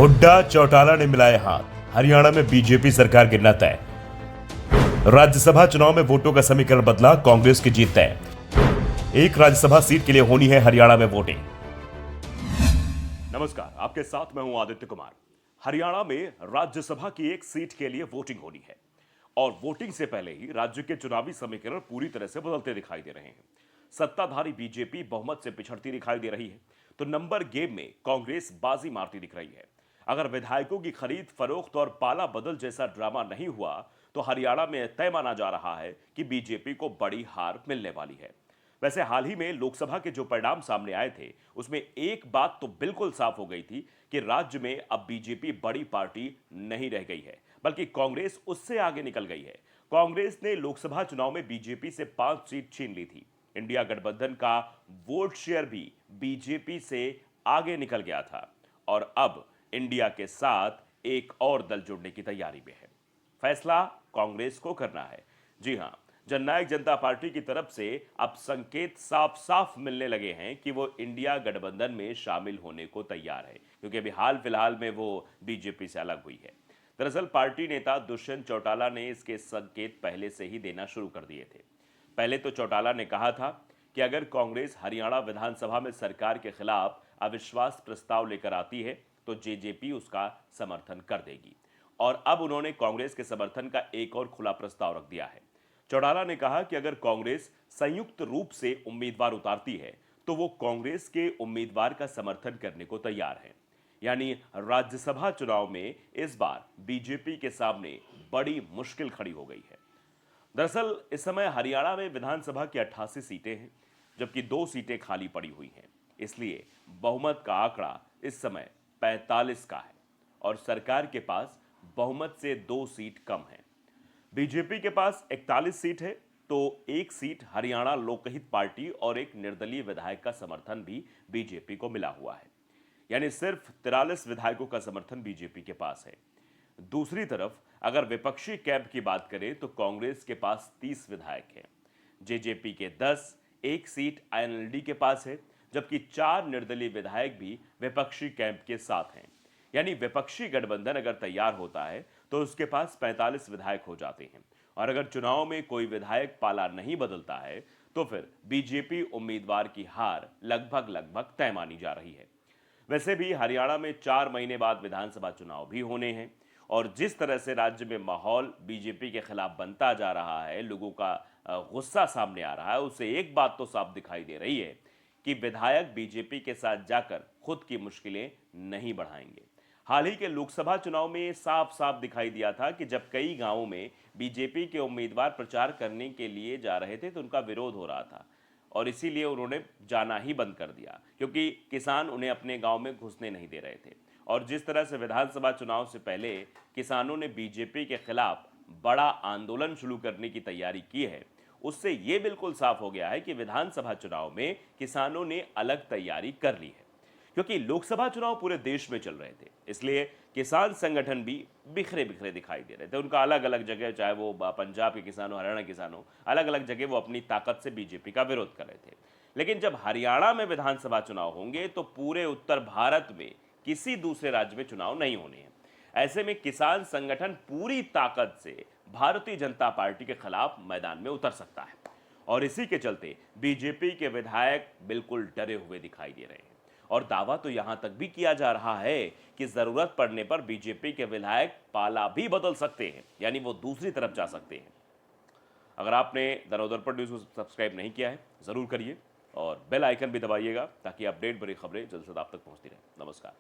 हुड्डा चौटाला ने मिलाए हाथ, हरियाणा में बीजेपी सरकार गिरना तय। राज्यसभा चुनाव में वोटों का समीकरण बदला, कांग्रेस की जीत तय। एक राज्यसभा सीट के लिए होनी है हरियाणा में वोटिंग। नमस्कार, आपके साथ मैं हूं आदित्य कुमार। हरियाणा में राज्यसभा की एक सीट के लिए वोटिंग होनी है और वोटिंग से पहले ही राज्य के चुनावी समीकरण पूरी तरह से बदलते दिखाई दे रहे हैं। सत्ताधारी बीजेपी बहुमत से पिछड़ती दिखाई दे रही है, तो नंबर गेम में कांग्रेस बाजी मारती दिख रही है। अगर विधायकों की खरीद फरोख्त और पाला बदल जैसा ड्रामा नहीं हुआ तो हरियाणा में तय माना जा रहा है कि बीजेपी को बड़ी हार मिलने वाली है। वैसे हाल ही में लोकसभा के जो परिणाम सामने आए थे उसमें एक बात तो बिल्कुल साफ हो गई थी कि राज्य में अब बीजेपी बड़ी पार्टी नहीं रह गई है, बल्कि कांग्रेस उससे आगे निकल गई है। कांग्रेस ने लोकसभा चुनाव में बीजेपी से 5 सीट छीन ली थी। इंडिया गठबंधन का वोट शेयर भी बीजेपी से आगे निकल गया था और अब इंडिया के साथ एक और दल जुड़ने की तैयारी में है। फैसला कांग्रेस को करना है। जी हां, जननायक जनता पार्टी की तरफ से अब संकेत साफ साफ मिलने लगे हैं कि वो इंडिया गठबंधन में शामिल होने को तैयार है, क्योंकि अभी हाल फिलहाल में वो बीजेपी से अलग हुई है। दरअसल पार्टी नेता दुष्यंत चौटाला ने इसके संकेत पहले से ही देना शुरू कर दिए थे। पहले तो चौटाला ने कहा था कि अगर कांग्रेस हरियाणा विधानसभा में सरकार के खिलाफ अविश्वास प्रस्ताव लेकर आती है तो जेजेपी उसका समर्थन कर देगी, और अब उन्होंने कांग्रेस के समर्थन का एक और खुला प्रस्ताव रख दिया है। चौटाला ने कहा कि अगर कांग्रेस संयुक्त रूप से उम्मीदवार उतारती है तो वो कांग्रेस के उम्मीदवार का समर्थन करने को तैयार है। यानी राज्यसभा चुनाव में इस बार बीजेपी के सामने बड़ी मुश्किल खड़ी हो गई है। दरअसल इस समय हरियाणा में विधानसभा की 88 सीटें हैं, जबकि 2 सीटें खाली पड़ी हुई हैं। इसलिए बहुमत का आंकड़ा इस समय 45 का है और सरकार के पास बहुमत से 2 सीट कम है। बीजेपी के पास 41 सीट है, तो एक सीट हरियाणा लोकहित पार्टी और एक निर्दलीय विधायक का समर्थन भी बीजेपी को मिला हुआ है। यानी सिर्फ 43 विधायकों का समर्थन बीजेपी के पास है। दूसरी तरफ अगर विपक्षी कैंप की बात करें तो कांग्रेस के पास 30 विधायक हैं, जेजेपी के 10, एक सीट आईएनएलडी के पास है, जबकि 4 निर्दलीय विधायक भी विपक्षी कैंप के साथ हैं। यानी विपक्षी गठबंधन अगर तैयार होता है तो उसके पास 45 विधायक हो जाते हैं, और अगर चुनाव में कोई विधायक पाला नहीं बदलता है तो फिर बीजेपी उम्मीदवार की हार लगभग लगभग तय मानी जा रही है। वैसे भी हरियाणा में 4 महीने बाद विधानसभा चुनाव भी होने हैं, और जिस तरह से राज्य में माहौल बीजेपी के खिलाफ बनता जा रहा है, लोगों का गुस्सा सामने आ रहा है, उससे एक बात तो साफ दिखाई दे रही है कि विधायक बीजेपी के साथ जाकर खुद की मुश्किलें नहीं बढ़ाएंगे। हाल ही के लोकसभा चुनाव में ये साफ साफ दिखाई दिया था कि जब कई गांवों में बीजेपी के उम्मीदवार प्रचार करने के लिए जा रहे थे तो उनका विरोध हो रहा था, और इसीलिए उन्होंने जाना ही बंद कर दिया, क्योंकि किसान उन्हें अपने गांव में घुसने नहीं दे रहे थे। और जिस तरह से विधानसभा चुनाव से पहले किसानों ने बीजेपी के खिलाफ बड़ा आंदोलन शुरू करने की तैयारी की है, उससे यह बिल्कुल साफ हो गया है कि विधानसभा चुनाव में किसानों ने अलग तैयारी कर ली है। क्योंकि लोकसभा चुनाव पूरे देश में चल रहे थे, इसलिए किसान संगठन भी बिखरे बिखरे दिखाई दे रहे थे। उनका अलग अलग जगह, चाहे वो पंजाब के किसान हो, हरियाणा के किसान हो, अलग अलग जगह वो अपनी ताकत से बीजेपी का विरोध कर रहे थे। लेकिन जब हरियाणा में विधानसभा चुनाव होंगे तो पूरे उत्तर भारत में किसी दूसरे राज्य में चुनाव नहीं होने हैं। ऐसे में किसान संगठन पूरी ताकत से भारतीय जनता पार्टी के खिलाफ मैदान में उतर सकता है, और इसी के चलते बीजेपी के विधायक बिल्कुल डरे हुए दिखाई दे रहे हैं। और दावा तो यहां तक भी किया जा रहा है कि जरूरत पड़ने पर बीजेपी के विधायक पाला भी बदल सकते हैं, यानी वो दूसरी तरफ जा सकते हैं। अगर आपने दरअसल न्यूज़ को सब्सक्राइब नहीं किया है जरूर करिए और बेल आइकन भी दबाइएगा, ताकि अपडेट भरी खबरें जल्द से जल्द आप तक पहुंचती रहे। नमस्कार।